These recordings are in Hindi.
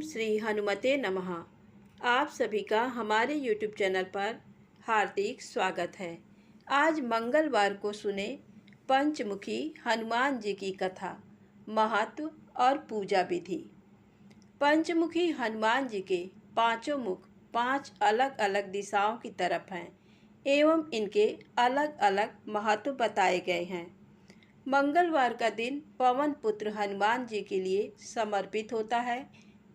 श्री हनुमते नमः। आप सभी का हमारे YouTube चैनल पर हार्दिक स्वागत है। आज मंगलवार को सुने पंचमुखी हनुमान जी की कथा, महत्व और पूजा विधि। पंचमुखी हनुमान जी के पांचों मुख पांच अलग अलग दिशाओं की तरफ हैं एवं इनके अलग अलग महत्व बताए गए हैं। मंगलवार का दिन पवन पुत्र हनुमान जी के लिए समर्पित होता है।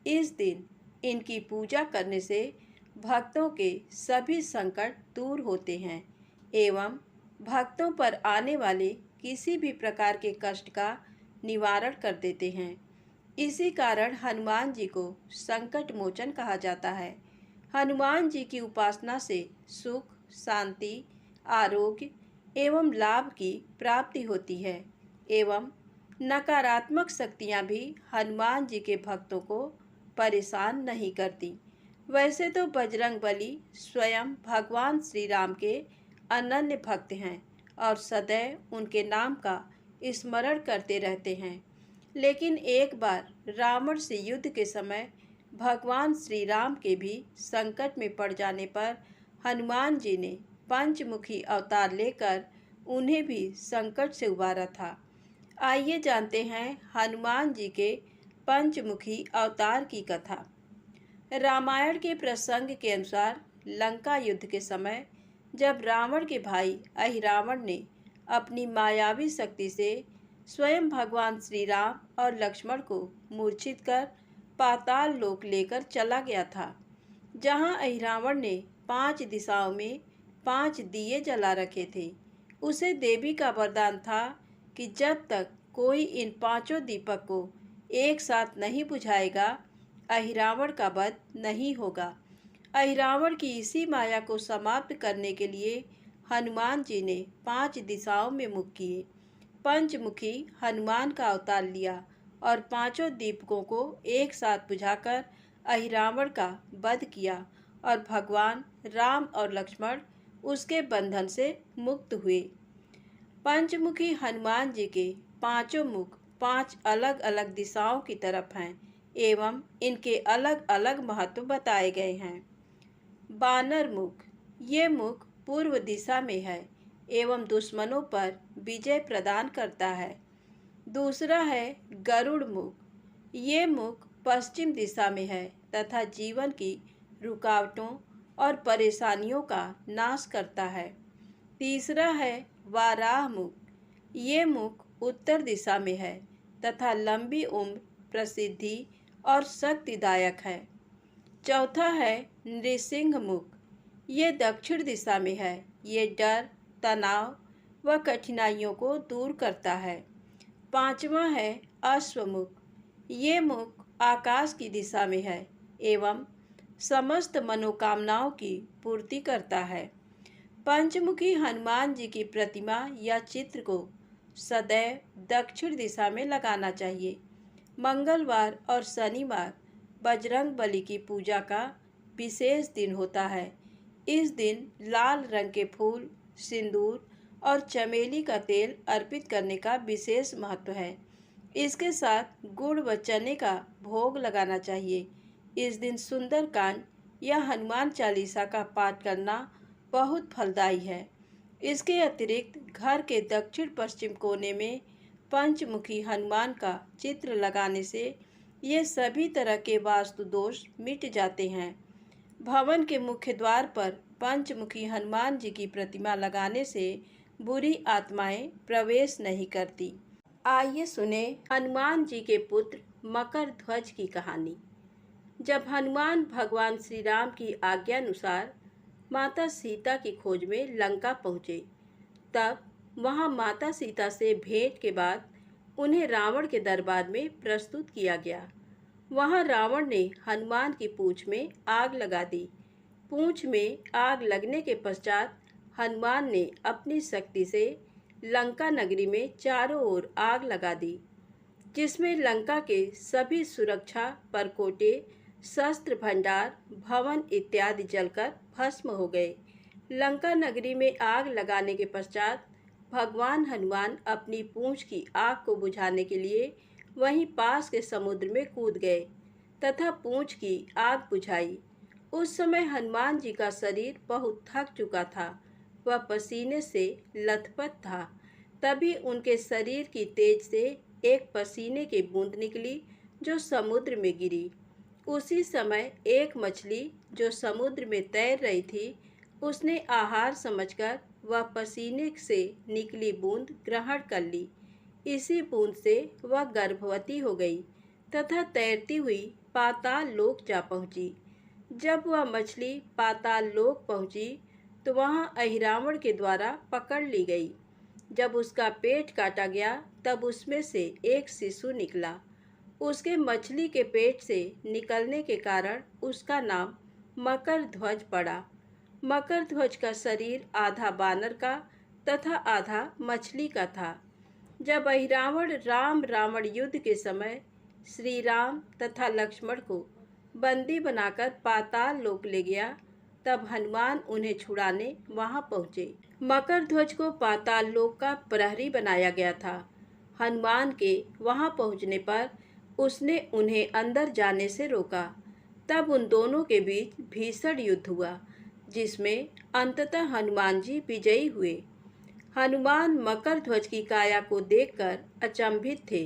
इस दिन इनकी पूजा करने से भक्तों के सभी संकट दूर होते हैं एवं भक्तों पर आने वाले किसी भी प्रकार के कष्ट का निवारण कर देते हैं। इसी कारण हनुमान जी को संकट मोचन कहा जाता है। हनुमान जी की उपासना से सुख, शांति, आरोग्य एवं लाभ की प्राप्ति होती है एवं नकारात्मक शक्तियां भी हनुमान जी के भक्तों को परेशान नहीं करती। वैसे तो बजरंगबली स्वयं भगवान श्री राम के अनन्य भक्त हैं और सदैव उनके नाम का स्मरण करते रहते हैं, लेकिन एक बार रावण से युद्ध के समय भगवान श्री राम के भी संकट में पड़ जाने पर हनुमान जी ने पंचमुखी अवतार लेकर उन्हें भी संकट से उबारा था। आइए जानते हैं हनुमान जी के पंचमुखी अवतार की कथा। रामायण के प्रसंग के अनुसार लंका युद्ध के समय जब रावण के भाई अहिरावण ने अपनी मायावी शक्ति से स्वयं भगवान श्री राम और लक्ष्मण को मूर्छित कर पाताल लोक लेकर चला गया था, जहां अहिरावण ने 5 दिशाओं में 5 दिए जला रखे थे। उसे देवी का वरदान था कि जब तक कोई इन 5 दीपक को एक साथ नहीं बुझाएगा, अहिरावण का वध नहीं होगा। अहिरावण की इसी माया को समाप्त करने के लिए हनुमान जी ने 5 दिशाओं में मुख किए, पंचमुखी हनुमान का अवतार लिया और 5 दीपकों को एक साथ बुझाकर अहिरावण का वध किया और भगवान राम और लक्ष्मण उसके बंधन से मुक्त हुए। पंचमुखी हनुमान जी के 5 मुख 5 अलग अलग दिशाओं की तरफ हैं एवं इनके अलग अलग महत्व बताए गए हैं। बानर मुख, ये मुख पूर्व दिशा में है एवं दुश्मनों पर विजय प्रदान करता है। दूसरा है गरुड़ मुख, ये मुख पश्चिम दिशा में है तथा जीवन की रुकावटों और परेशानियों का नाश करता है। तीसरा है वाराह मुख, ये मुख उत्तर दिशा में है तथा लंबी उम्र, प्रसिद्धि और शक्तिदायक है। चौथा है नृसिंह मुख, ये दक्षिण दिशा में है। ये डर, तनाव व कठिनाइयों को दूर करता है। पांचवा है अश्वमुख, ये मुख आकाश की दिशा में है एवं समस्त मनोकामनाओं की पूर्ति करता है। पंचमुखी हनुमान जी की प्रतिमा या चित्र को सदैव दक्षिण दिशा में लगाना चाहिए। मंगलवार और शनिवार बजरंगबली की पूजा का विशेष दिन होता है। इस दिन लाल रंग के फूल, सिंदूर और चमेली का तेल अर्पित करने का विशेष महत्व है। इसके साथ गुड़ व चने का भोग लगाना चाहिए। इस दिन सुंदरकांड या हनुमान चालीसा का पाठ करना बहुत फलदायी है। इसके अतिरिक्त घर के दक्षिण पश्चिम कोने में पंचमुखी हनुमान का चित्र लगाने से ये सभी तरह के वास्तु दोष मिट जाते हैं। भवन के मुख्य द्वार पर पंचमुखी हनुमान जी की प्रतिमा लगाने से बुरी आत्माएं प्रवेश नहीं करती। आइए सुने हनुमान जी के पुत्र मकर ध्वज की कहानी। जब हनुमान भगवान श्री राम की आज्ञानुसार माता सीता की खोज में लंका पहुँचे, तब वहां माता सीता से भेंट के बाद उन्हें रावण के दरबार में प्रस्तुत किया गया। वहां रावण ने हनुमान की पूंछ में आग लगा दी। पूंछ में आग लगने के पश्चात हनुमान ने अपनी शक्ति से लंका नगरी में चारों ओर आग लगा दी, जिसमें लंका के सभी सुरक्षा परकोटे, शस्त्र भंडार, भवन इत्यादि जलकर भस्म हो गए। लंका नगरी में आग लगाने के पश्चात भगवान हनुमान अपनी पूंछ की आग को बुझाने के लिए वहीं पास के समुद्र में कूद गए। तथा पूंछ की आग बुझाई। उस समय हनुमान जी का शरीर बहुत थक चुका था, वह पसीने से लथपथ था। तभी उनके शरीर की तेज से एक पसीने की बूंद निकली जो समुद्र में गिरी। उसी समय एक मछली जो समुद्र में तैर रही थी, उसने आहार समझकर वह पसीने से निकली बूंद ग्रहण कर ली। इसी बूंद से वह गर्भवती हो गई तथा तैरती हुई पाताल लोक जा पहुंची। जब वह मछली पाताल लोक पहुंची तो वहां अहिरावण के द्वारा पकड़ ली गई। जब उसका पेट काटा गया तब उसमें से एक शिशु निकला। उसके मछली के पेट से निकलने के कारण उसका नाम मकर ध्वज पड़ा। मकर ध्वज का शरीर आधा बानर का तथा आधा मछली का था। जब अहिरावण राम रावण युद्ध के समय श्री राम तथा लक्ष्मण को बंदी बनाकर पाताल लोक ले गया, तब हनुमान उन्हें छुड़ाने वहां पहुंचे। मकर ध्वज को पाताल लोक का प्रहरी बनाया गया था। हनुमान के वहां पहुंचने पर उसने उन्हें अंदर जाने से रोका। तब उन दोनों के बीच भीषण युद्ध हुआ, जिसमें अंततः हनुमान जी विजयी हुए। हनुमान मकर ध्वज की काया को देखकर अचंभित थे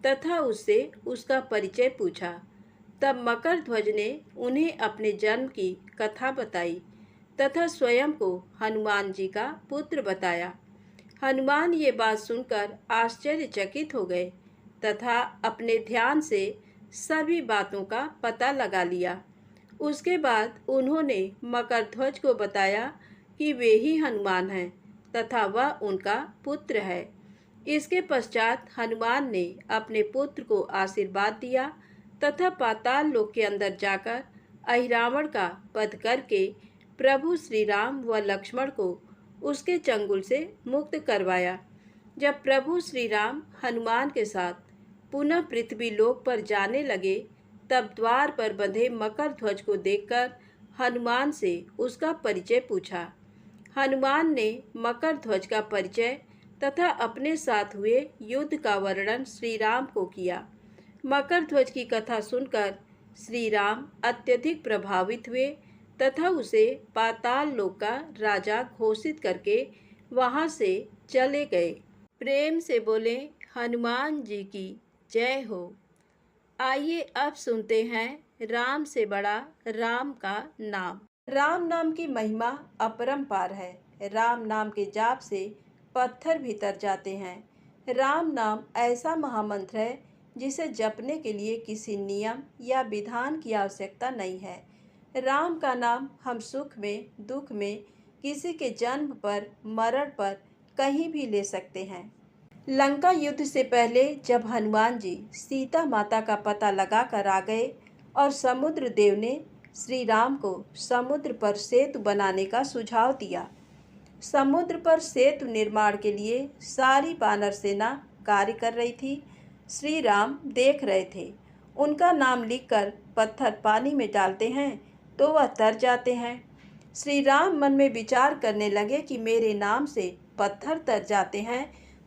तथा उससे उसका परिचय पूछा। तब मकर ध्वज ने उन्हें अपने जन्म की कथा बताई तथा स्वयं को हनुमान जी का पुत्र बताया। हनुमान ये बात सुनकर आश्चर्यचकित हो गए तथा अपने ध्यान से सभी बातों का पता लगा लिया। उसके बाद उन्होंने मकर ध्वज को बताया कि वे ही हनुमान हैं तथा वह उनका पुत्र है। इसके पश्चात हनुमान ने अपने पुत्र को आशीर्वाद दिया तथा पाताल लोक के अंदर जाकर अहिरावण का वध करके प्रभु श्री राम व लक्ष्मण को उसके चंगुल से मुक्त करवाया। जब प्रभु श्री राम हनुमान के साथ पुनः पृथ्वी लोक पर जाने लगे, तब द्वार पर बंधे मकर ध्वज को देखकर हनुमान से उसका परिचय पूछा। हनुमान ने मकर ध्वज का परिचय तथा अपने साथ हुए युद्ध का वर्णन श्री राम को किया। मकर ध्वज की कथा सुनकर श्री राम अत्यधिक प्रभावित हुए तथा उसे पाताल लोक का राजा घोषित करके वहां से चले गए। प्रेम से बोले हनुमान जी की जय हो। आइए अब सुनते हैं राम से बड़ा राम का नाम। राम नाम की महिमा अपरंपार है। राम नाम के जाप से पत्थर भी तर जाते हैं। राम नाम ऐसा महामंत्र है जिसे जपने के लिए किसी नियम या विधान की आवश्यकता नहीं है। राम का नाम हम सुख में, दुख में, किसी के जन्म पर, मरण पर कहीं भी ले सकते हैं। लंका युद्ध से पहले जब हनुमान जी सीता माता का पता लगा कर आ गए और समुद्र देव ने श्री राम को समुद्र पर सेतु बनाने का सुझाव दिया। समुद्र पर सेतु निर्माण के लिए सारी वानर सेना कार्य कर रही थी। श्री राम देख रहे थे। उनका नाम लिखकर पत्थर पानी में डालते हैं तो वह तर जाते हैं। श्री राम मन में विचार करने लगे कि मेरे नाम से पत्थर तर जाते हैं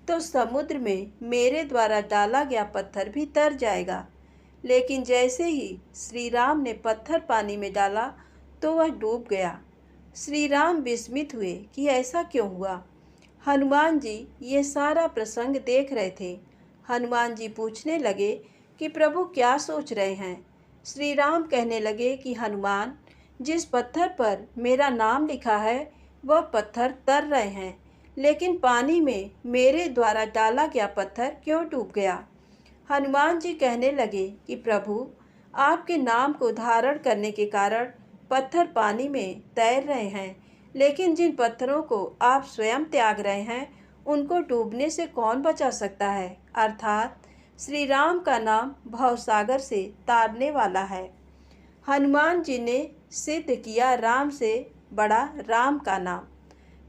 तो समुद्र में मेरे द्वारा डाला गया पत्थर भी तर जाएगा। लेकिन जैसे ही श्री राम ने पत्थर पानी में डाला तो वह डूब गया। श्री राम विस्मित हुए कि ऐसा क्यों हुआ। हनुमान जी ये सारा प्रसंग देख रहे थे। हनुमान जी पूछने लगे कि प्रभु क्या सोच रहे हैं। श्री राम कहने लगे कि हनुमान, जिस पत्थर पर मेरा नाम लिखा है वह पत्थर तर रहे हैं, लेकिन पानी में मेरे द्वारा डाला गया पत्थर क्यों डूब गया। हनुमान जी कहने लगे कि प्रभु, आपके नाम को धारण करने के कारण पत्थर पानी में तैर रहे हैं, लेकिन जिन पत्थरों को आप स्वयं त्याग रहे हैं उनको डूबने से कौन बचा सकता है। अर्थात श्री राम का नाम भवसागर से तारने वाला है। हनुमान जी ने सिद्ध किया राम से बड़ा राम का नाम।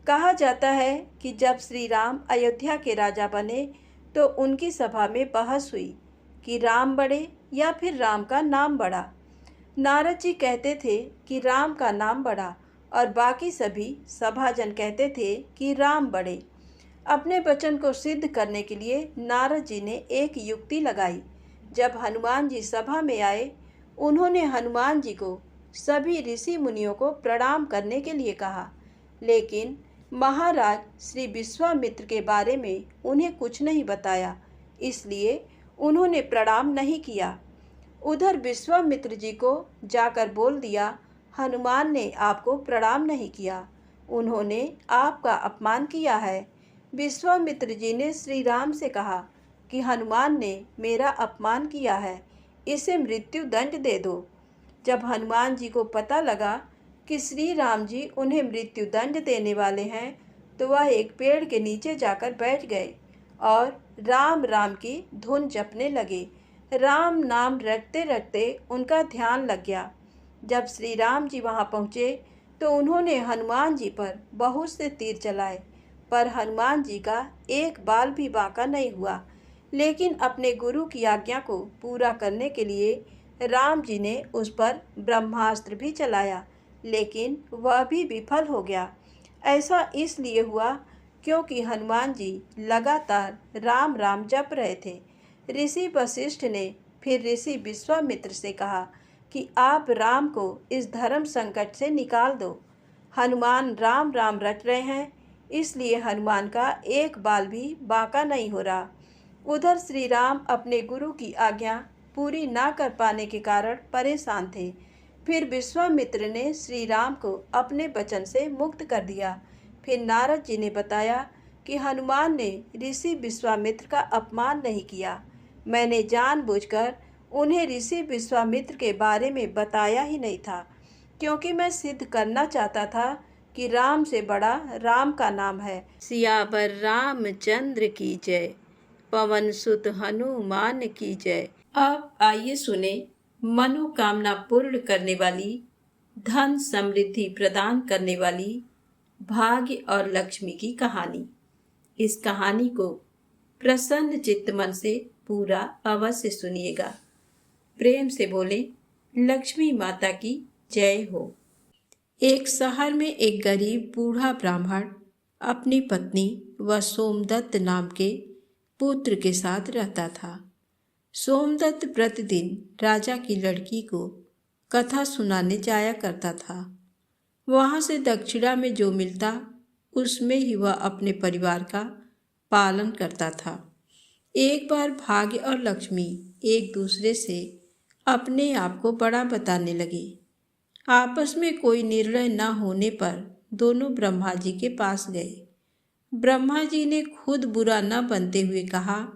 कहा जाता है कि जब श्री राम अयोध्या के राजा बने तो उनकी सभा में बहस हुई कि राम बड़े या फिर राम का नाम बड़ा। नारद जी कहते थे कि राम का नाम बड़ा और बाकी सभी सभाजन कहते थे कि राम बड़े। अपने वचन को सिद्ध करने के लिए नारद जी ने एक युक्ति लगाई। जब हनुमान जी सभा में आए, उन्होंने हनुमान जी को सभी ऋषि मुनियों को प्रणाम करने के लिए कहा, लेकिन महाराज श्री विश्वामित्र के बारे में उन्हें कुछ नहीं बताया, इसलिए उन्होंने प्रणाम नहीं किया। उधर विश्वामित्र जी को जाकर बोल दिया, हनुमान ने आपको प्रणाम नहीं किया, उन्होंने आपका अपमान किया है। विश्वामित्र जी ने श्री राम से कहा कि हनुमान ने मेरा अपमान किया है, इसे मृत्यु दंड दे दो। जब हनुमान जी को पता लगा कि श्री राम जी उन्हें मृत्यु दंड देने वाले हैं, तो वह एक पेड़ के नीचे जाकर बैठ गए और राम राम की धुन जपने लगे। राम नाम रटते रटते उनका ध्यान लग गया। जब श्री राम जी वहां पहुंचे तो उन्होंने हनुमान जी पर बहुत से तीर चलाए, पर हनुमान जी का एक बाल भी बांका नहीं हुआ। लेकिन अपने गुरु की आज्ञा को पूरा करने के लिए राम जी ने उस पर ब्रह्मास्त्र भी चलाया, लेकिन वह भी विफल हो गया। ऐसा इसलिए हुआ क्योंकि हनुमान जी लगातार राम राम जप रहे थे। ऋषि वशिष्ठ ने फिर ऋषि विश्वामित्र से कहा कि आप राम को इस धर्म संकट से निकाल दो। हनुमान राम राम रट रहे हैं, इसलिए हनुमान का एक बाल भी बांका नहीं हो रहा। उधर श्री राम अपने गुरु की आज्ञा पूरी ना कर पाने के कारण परेशान थे। फिर विश्वामित्र ने श्री राम को अपने वचन से मुक्त कर दिया। फिर नारद जी ने बताया कि हनुमान ने ऋषि विश्वामित्र का अपमान नहीं किया। मैंने जानबूझकर उन्हें ऋषि विश्वामित्र के बारे में बताया ही नहीं था, क्योंकि मैं सिद्ध करना चाहता था कि राम से बड़ा राम का नाम है। सियावर रामचंद्र की जय, पवन सुत हनुमान की जय। अब आइए सुने मनोकामना पूर्ण करने वाली, धन समृद्धि प्रदान करने वाली भाग्य और लक्ष्मी की कहानी। इस कहानी को प्रसन्न चित्त मन से पूरा अवश्य सुनिएगा। प्रेम से बोले, लक्ष्मी माता की जय हो। एक शहर में एक गरीब बूढ़ा ब्राह्मण अपनी पत्नी व सोमदत्त नाम के पुत्र के साथ रहता था। सोमदत्त प्रतिदिन राजा की लड़की को कथा सुनाने जाया करता था। वहाँ से दक्षिणा में जो मिलता उसमें ही वह अपने परिवार का पालन करता था। एक बार भाग्य और लक्ष्मी एक दूसरे से अपने आप को बड़ा बताने लगे। आपस में कोई निर्णय न होने पर दोनों ब्रह्मा जी के पास गए। ब्रह्मा जी ने खुद बुरा न बनते हुए कहा,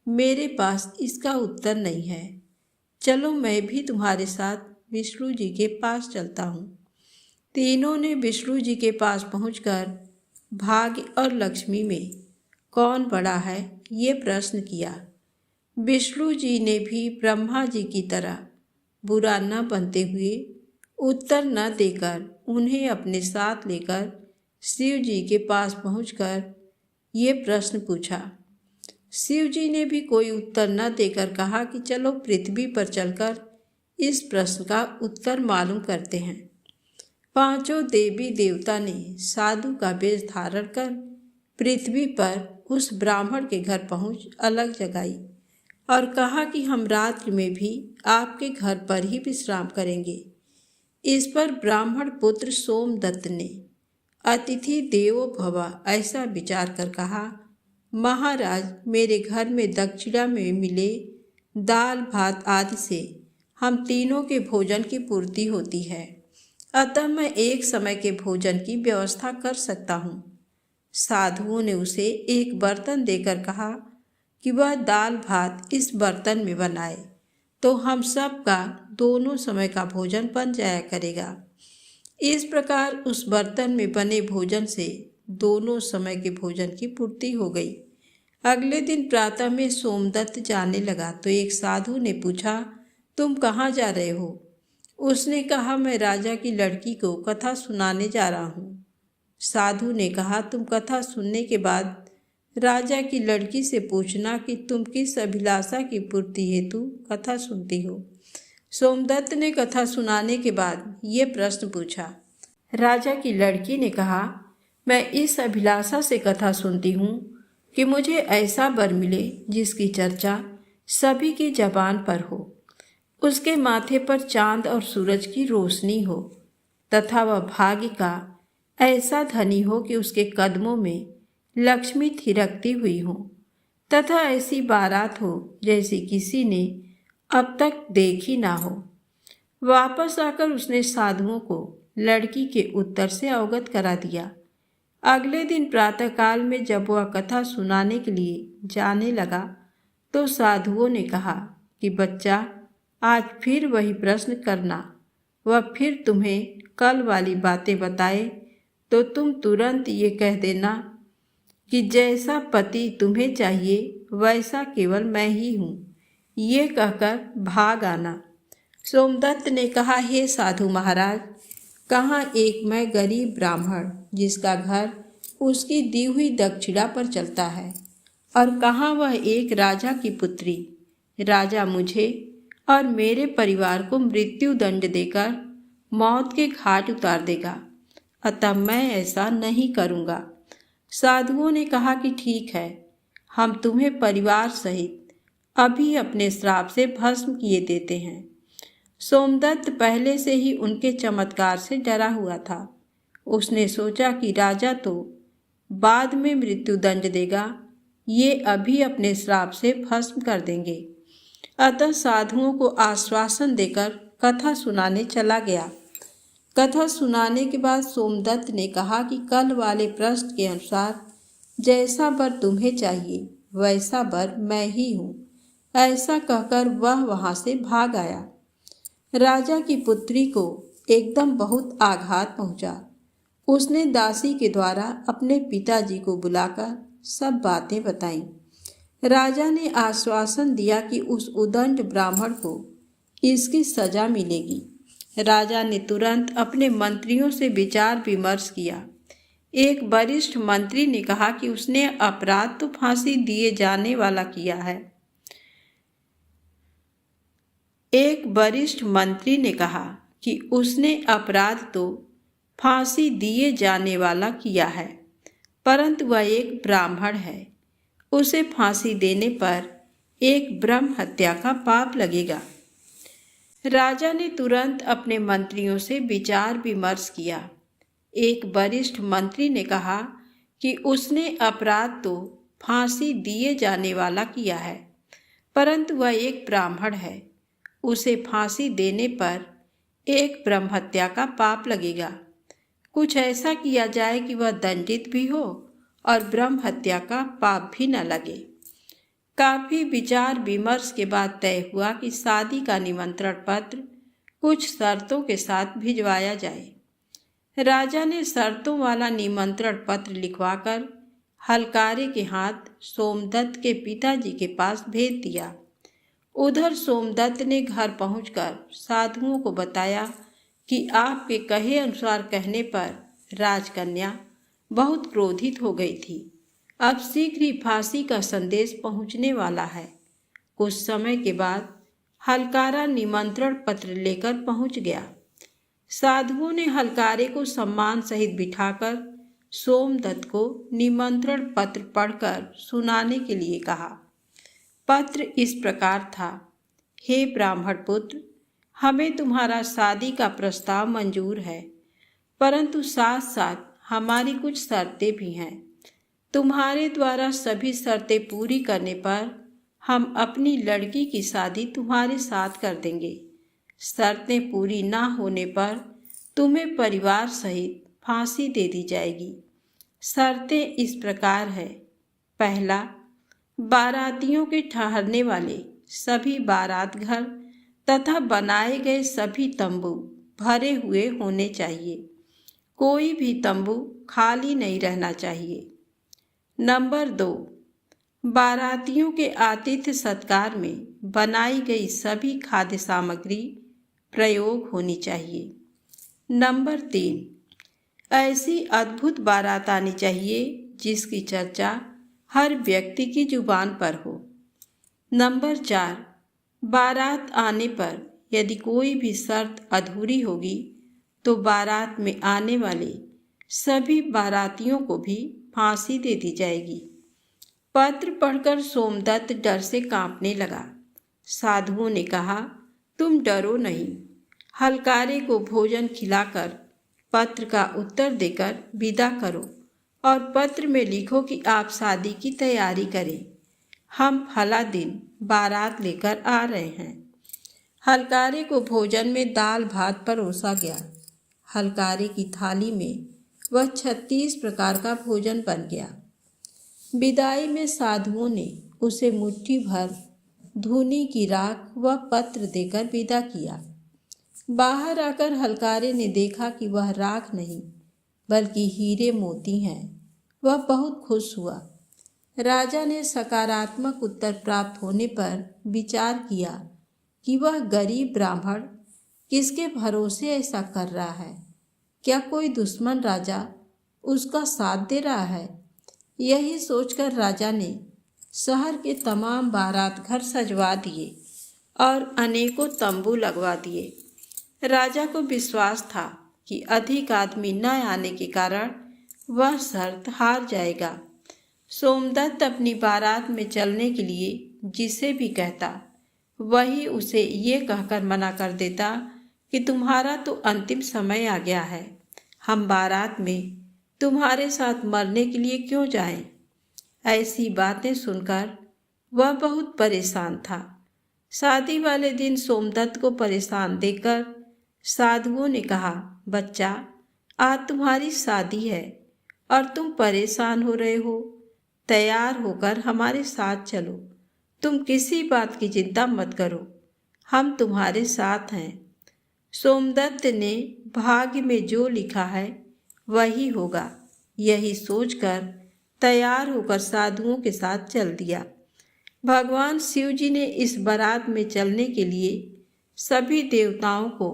मेरे पास इसका उत्तर नहीं है, चलो मैं भी तुम्हारे साथ विष्णु जी के पास चलता हूँ। तीनों ने विष्णु जी के पास पहुंचकर भाग्य और लक्ष्मी में कौन बड़ा है ये प्रश्न किया। विष्णु जी ने भी ब्रह्मा जी की तरह बुरा न बनते हुए उत्तर न देकर उन्हें अपने साथ लेकर शिव जी के पास पहुंचकर ये प्रश्न पूछा। शिव जी ने भी कोई उत्तर न देकर कहा कि चलो पृथ्वी पर चलकर इस प्रश्न का उत्तर मालूम करते हैं। पांचों देवी देवता ने साधु का वेश धारण कर पृथ्वी पर उस ब्राह्मण के घर पहुंच अलग जगाई और कहा कि हम रात्रि में भी आपके घर पर ही विश्राम करेंगे। इस पर ब्राह्मण पुत्र सोमदत्त ने अतिथि देवो भव ऐसा विचार कर कहा, महाराज मेरे घर में दक्षिणा में मिले दाल भात आदि से हम तीनों के भोजन की पूर्ति होती है, अतः मैं एक समय के भोजन की व्यवस्था कर सकता हूँ। साधुओं ने उसे एक बर्तन देकर कहा कि वह दाल भात इस बर्तन में बनाए तो हम सब का दोनों समय का भोजन बन जाया करेगा। इस प्रकार उस बर्तन में बने भोजन से दोनों समय के भोजन की पूर्ति हो गई। अगले दिन प्रातः में सोमदत्त जाने लगा तो एक साधु ने पूछा, तुम कहाँ जा रहे हो? उसने कहा, मैं राजा की लड़की को कथा सुनाने जा रहा हूँ। साधु ने कहा, तुम कथा सुनने के बाद राजा की लड़की से पूछना कि तुम किस अभिलाषा की पूर्ति हेतु कथा सुनती हो। सोमदत्त ने कथा सुनाने के बाद ये प्रश्न पूछा। राजा की लड़की ने कहा, मैं इस अभिलाषा से कथा सुनती हूँ कि मुझे ऐसा वर मिले जिसकी चर्चा सभी की जबान पर हो। उसके माथे पर चांद और सूरज की रोशनी हो तथा वह भाग्य का ऐसा धनी हो कि उसके कदमों में लक्ष्मी थिरकती हुई हो तथा ऐसी बारात हो जैसी किसी ने अब तक देखी ना हो। वापस आकर उसने साधुओं को लड़की के उत्तर से अवगत करा दिया। अगले दिन प्रातःकाल में जब वह कथा सुनाने के लिए जाने लगा तो साधुओं ने कहा कि बच्चा, आज फिर वही प्रश्न करना। वह फिर तुम्हें कल वाली बातें बताए तो तुम तुरंत ये कह देना कि जैसा पति तुम्हें चाहिए वैसा केवल मैं ही हूँ। ये कहकर भाग आना। सोमदत्त ने कहा, हे साधु महाराज, कहाँ एक मैं गरीब ब्राह्मण जिसका घर उसकी दी हुई दक्षिणा पर चलता है, और कहाँ वह एक राजा की पुत्री। राजा मुझे और मेरे परिवार को मृत्यु दंड देकर मौत के घाट उतार देगा, अतः मैं ऐसा नहीं करूँगा। साधुओं ने कहा कि ठीक है, हम तुम्हें परिवार सहित अभी अपने श्राप से भस्म किए देते हैं। सोमदत्त पहले से ही उनके चमत्कार से डरा हुआ था। उसने सोचा कि राजा तो बाद में मृत्यु दंड देगा, ये अभी अपने श्राप से भस्म कर देंगे। अतः साधुओं को आश्वासन देकर कथा सुनाने चला गया। कथा सुनाने के बाद सोमदत्त ने कहा कि कल वाले प्रश्न के अनुसार जैसा वर तुम्हें चाहिए वैसा वर मैं ही हूँ। ऐसा कहकर वह वहाँ से भाग आया। राजा की पुत्री को एकदम बहुत आघात पहुँचा। उसने दासी के द्वारा अपने पिताजी को बुलाकर सब बातें बताईं। राजा ने आश्वासन दिया कि उस उदंड ब्राह्मण को इसकी सजा मिलेगी। राजा ने तुरंत अपने मंत्रियों से विचार विमर्श किया। एक वरिष्ठ मंत्री ने कहा कि उसने अपराध तो फांसी दिए जाने वाला किया है। एक वरिष्ठ मंत्री ने कहा कि उसने अपराध तो फांसी दिए जाने वाला किया है, परंतु वह एक ब्राह्मण है। उसे फांसी देने पर एक ब्रह्म हत्या का पाप लगेगा। राजा ने तुरंत अपने मंत्रियों से विचार विमर्श किया। एक वरिष्ठ मंत्री ने कहा कि उसने अपराध तो फांसी दिए जाने वाला किया है, परंतु वह एक ब्राह्मण है। उसे फांसी देने पर एक ब्रह्म हत्या का पाप लगेगा। कुछ ऐसा किया जाए कि वह दंडित भी हो और ब्रह्म हत्या का पाप भी न लगे। काफी विचार विमर्श के बाद तय हुआ कि शादी का निमंत्रण पत्र कुछ शर्तों के साथ भिजवाया जाए। राजा ने शर्तों वाला निमंत्रण पत्र लिखवाकर हलकारे के हाथ सोमदत्त के पिताजी के पास भेज दिया। उधर सोमदत्त ने घर पहुंचकर साधुओं को बताया कि आपके कहे अनुसार कहने पर राजकन्या बहुत क्रोधित हो गई थी। अब शीघ्र ही फांसी का संदेश पहुंचने वाला है। कुछ समय के बाद हलकारा निमंत्रण पत्र लेकर पहुंच गया। साधुओं ने हलकारे को सम्मान सहित बिठाकर सोमदत्त को निमंत्रण पत्र पढ़कर सुनाने के लिए कहा। पत्र इस प्रकार था, हे ब्राह्मण पुत्र, हमें तुम्हारा शादी का प्रस्ताव मंजूर है, परंतु साथ साथ हमारी कुछ शर्तें भी हैं। तुम्हारे द्वारा सभी शर्तें पूरी करने पर हम अपनी लड़की की शादी तुम्हारे साथ कर देंगे। शर्तें पूरी ना होने पर तुम्हें परिवार सहित फांसी दे दी जाएगी। शर्तें इस प्रकार है, पहला, बारातियों के ठहरने वाले सभी बारात घर तथा बनाए गए सभी तंबू भरे हुए होने चाहिए। कोई भी तंबू खाली नहीं रहना चाहिए। नंबर 2, बारातियों के आतिथ्य सत्कार में बनाई गई सभी खाद्य सामग्री प्रयोग होनी चाहिए। नंबर 3, ऐसी अद्भुत बारात आनी चाहिए जिसकी चर्चा हर व्यक्ति की जुबान पर हो। नंबर 4, बारात आने पर यदि कोई भी शर्त अधूरी होगी तो बारात में आने वाले सभी बारातियों को भी फांसी दे दी जाएगी। पत्र पढ़कर सोमदत्त डर से कांपने लगा। साधुओं ने कहा, तुम डरो नहीं। हलकारे को भोजन खिलाकर पत्र का उत्तर देकर विदा करो और पत्र में लिखो कि आप शादी की तैयारी करें। हम फला दिन बारात लेकर आ रहे हैं। हलकारे को भोजन में दाल भात परोसा गया। हलकारे की थाली में वह 36 प्रकार का भोजन बन गया। विदाई में साधुओं ने उसे मुट्ठी भर धूनी की राख व पत्र देकर विदा किया। बाहर आकर हलकारे ने देखा कि वह राख नहीं बल्कि हीरे मोती हैं। वह बहुत खुश हुआ। राजा ने सकारात्मक उत्तर प्राप्त होने पर विचार किया कि वह गरीब ब्राह्मण किसके भरोसे ऐसा कर रहा है। क्या कोई दुश्मन राजा उसका साथ दे रहा है? यही सोचकर राजा ने शहर के तमाम बारात घर सजवा दिए और अनेकों तंबू लगवा दिए। राजा को विश्वास था कि अधिक आदमी न आने के कारण वह शर्त हार जाएगा। सोमदत्त अपनी बारात में चलने के लिए जिसे भी कहता वही उसे ये कहकर मना कर देता कि तुम्हारा तो अंतिम समय आ गया है, हम बारात में तुम्हारे साथ मरने के लिए क्यों जाएं? ऐसी बातें सुनकर वह बहुत परेशान था। शादी वाले दिन सोमदत्त को परेशान देखकर साधुओं ने कहा, बच्चा, आज तुम्हारी शादी है और तुम परेशान हो रहे हो। तैयार होकर हमारे साथ चलो। तुम किसी बात की चिंता मत करो, हम तुम्हारे साथ हैं। सोमदत्त ने भाग्य में जो लिखा है वही होगा, यही सोचकर तैयार होकर साधुओं के साथ चल दिया। भगवान शिव जी ने इस बारात में चलने के लिए सभी देवताओं को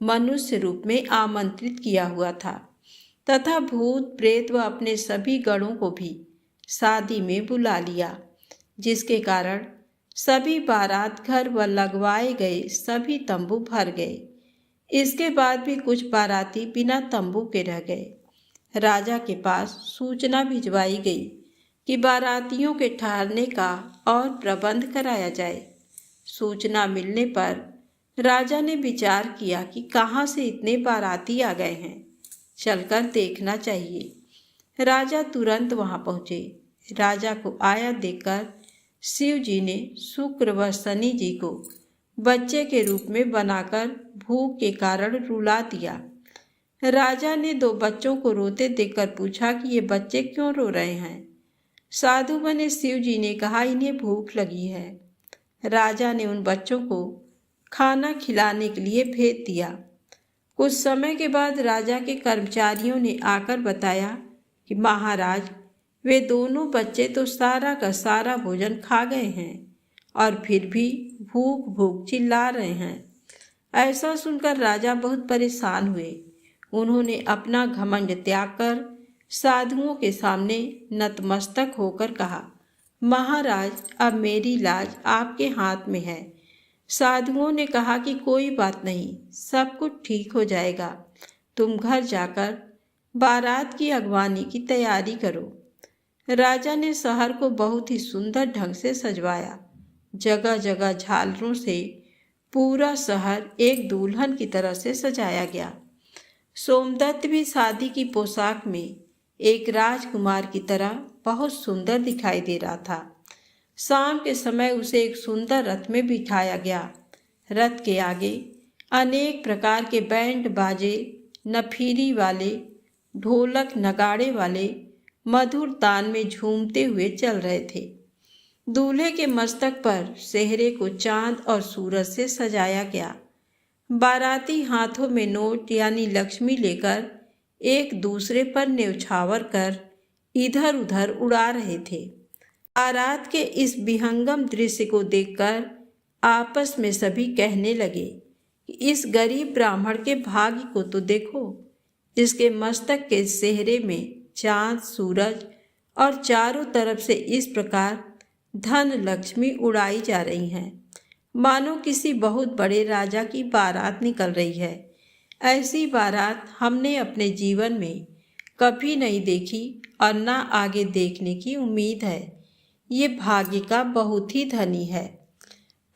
मनुष्य रूप में आमंत्रित किया हुआ था तथा भूत प्रेत व अपने सभी गणों को भी शादी में बुला लिया, जिसके कारण सभी बारात घर व लगवाए गए सभी तंबू भर गए। इसके बाद भी कुछ बाराती बिना तंबू के रह गए। राजा के पास सूचना भिजवाई गई कि बारातियों के ठहरने का और प्रबंध कराया जाए। सूचना मिलने पर राजा ने विचार किया कि कहाँ से इतने बाराती आ गए हैं, चलकर देखना चाहिए। राजा तुरंत वहां पहुंचे। राजा को आया देखकर शिव जी ने शुक्र व शनि जी को बच्चे के रूप में बनाकर भूख के कारण रुला दिया। राजा ने 2 बच्चों को रोते देखकर पूछा कि ये बच्चे क्यों रो रहे हैं। साधु बने शिव जी ने कहा, इन्हें भूख लगी है। राजा ने उन बच्चों को खाना खिलाने के लिए भेज दिया। कुछ समय के बाद राजा के कर्मचारियों ने आकर बताया कि महाराज, वे दोनों बच्चे तो सारा का सारा भोजन खा गए हैं और फिर भी भूख भूख चिल्ला रहे हैं। ऐसा सुनकर राजा बहुत परेशान हुए। उन्होंने अपना घमंड त्याग कर साधुओं के सामने नतमस्तक होकर कहा, महाराज, अब मेरी लाज आपके हाथ में है। साधुओं ने कहा कि कोई बात नहीं, सब कुछ ठीक हो जाएगा। तुम घर जाकर बारात की अगवानी की तैयारी करो। राजा ने शहर को बहुत ही सुंदर ढंग से सजवाया। जगह जगह झालरों से पूरा शहर एक दुल्हन की तरह से सजाया गया। सोमदत्त भी शादी की पोशाक में एक राजकुमार की तरह बहुत सुंदर दिखाई दे रहा था। शाम के समय उसे एक सुंदर रथ में बिठाया गया। रथ के आगे अनेक प्रकार के बैंड बाजे, नफीरी वाले, ढोलक नगाड़े वाले मधुर तान में झूमते हुए चल रहे थे। दूल्हे के मस्तक पर सेहरे को चांद और सूरज से सजाया गया। बाराती हाथों में नोट यानी लक्ष्मी लेकर एक दूसरे पर न्यौछावर कर इधर उधर उड़ा रहे थे। बारात के इस विहंगम दृश्य को देखकर आपस में सभी कहने लगे कि इस गरीब ब्राह्मण के भाग्य को तो देखो। इसके मस्तक के सेहरे में चांद, सूरज और चारों तरफ से इस प्रकार धन लक्ष्मी उड़ाई जा रही हैं, मानो किसी बहुत बड़े राजा की बारात निकल रही है। ऐसी बारात हमने अपने जीवन में कभी नहीं देखी और न आगे देखने की उम्मीद है। ये भाग्य का बहुत ही धनी है।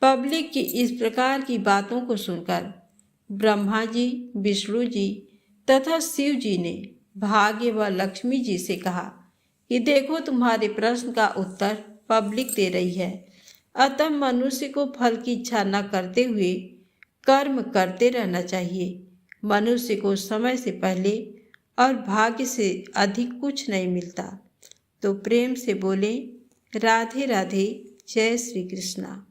पब्लिक की इस प्रकार की बातों को सुनकर ब्रह्मा जी, विष्णु जी तथा शिव जी ने भाग्य व लक्ष्मी जी से कहा कि देखो, तुम्हारे प्रश्न का उत्तर पब्लिक दे रही है। अतः मनुष्य को फल की इच्छा न करते हुए कर्म करते रहना चाहिए। मनुष्य को समय से पहले और भाग्य से अधिक कुछ नहीं मिलता। तो प्रेम से बोले राधे राधे, जय श्री कृष्णा।